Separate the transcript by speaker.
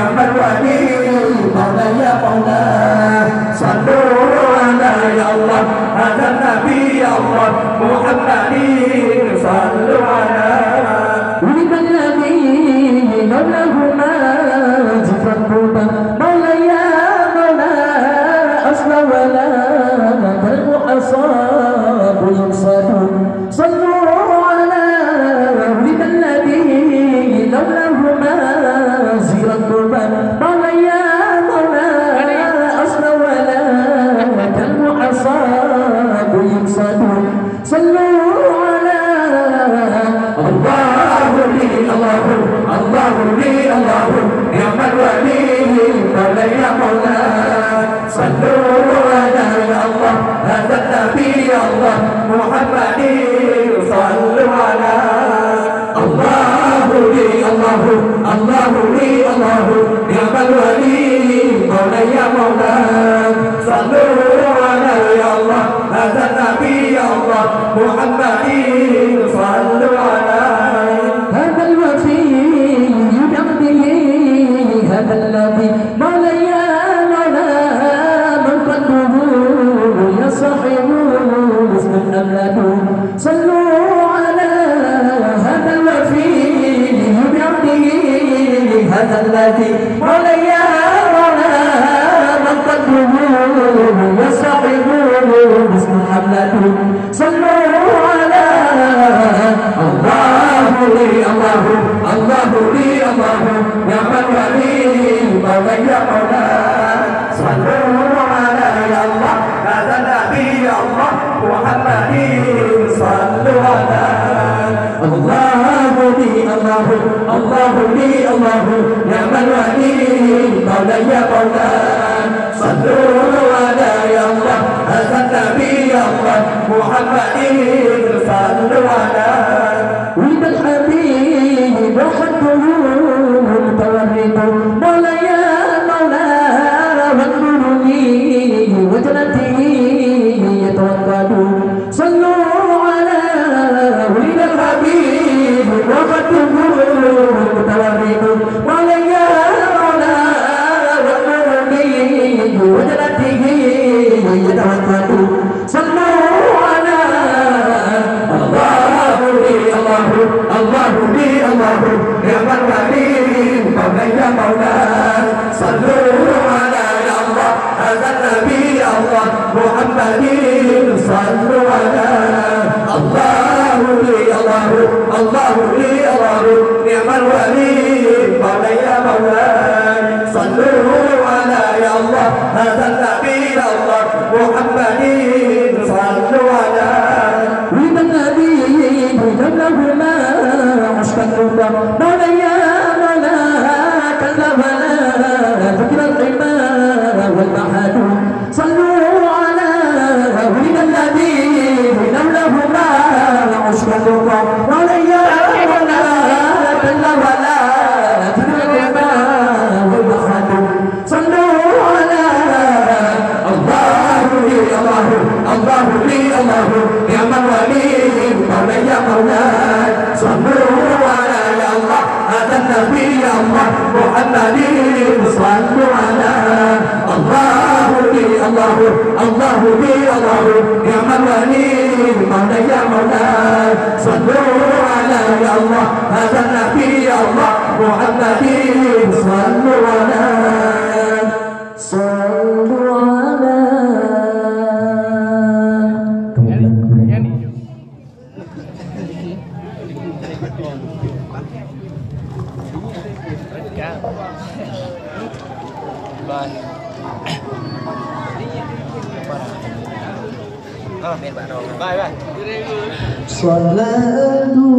Speaker 1: نعم الولي مولاي يا مولاي صلوا على يا الله هذا النبي يا الله محمد صلوا على ولد الذي لولاه ما ذكر قربا مولاي يا مولاي أصلا ولا بل أصاب ينصر صلوا على ولد الذي لولاه ما ذكر قربا مولاي يا مولاي أصلا ولا بل أصاب ينصر صلوا على الله لي الله الله لي الله نعم الولي مولاي يا مولاي صلوا على الله هذا النبي الله محمد صلوا على الله لي الله الله لي الله نعم الولي مولاي يا مولاي صلوا على الله هذا النبي الله محمد صلوا على هذا الوفي بعبده هذا الذي مولاي يا مولاي من قلبه يصحب اسم الأملاك صلوا على هذا الوفي بعبده هذا الذي مولاي يا مولاي من قلبه يصحب اسم الأملاك صلوا على الله لي الله الله لي الله نعم الولي مولاي يا مولاي صلوا على يا الله هذا النبي يا الله محمد صلوا على الله لي الله الله لي الله نعم الولي مولاي يا مولاي صلوا على يا الله هذا النبي يا الله محمد صلوا على ولد الحبيب وحده متورد مولاي يا مولاي وانظرني وجنته يتوكل صلوا على ولد الحبيب وحده متورد مولاي يا مولاي وانظرني وجنته يتوكل صلوا على الله لي الله الله لي الله نعم الولي مولاي يا مولاي صلوا على يا الله هذا النبي يا الله محمد صلوا على الله لي الله الله لي الله نعم الولي مولاي يا مولاي صلوا على يا الله هذا النبي يا الله محمد صلوا على ولد النبي له ما مشتق مولاي يا مولاي كلا ولا فكر القمار والمحاد صلوا على ولد النبي له ما مشتق مولاي يا مولاي كلا ولا فكر القمار والمحاد صلوا على الله لي الله الله لي الله نعم الولي مولاي يا مولاي صلوا على يا الله هذا النبي يا الله محمد صلوا على الله لي الله الله لي الله نعم الولي مولاي يا مولاي صلوا على يا الله هذا النبي يا الله محمد صلوا على صلوا على
Speaker 2: Sallallahu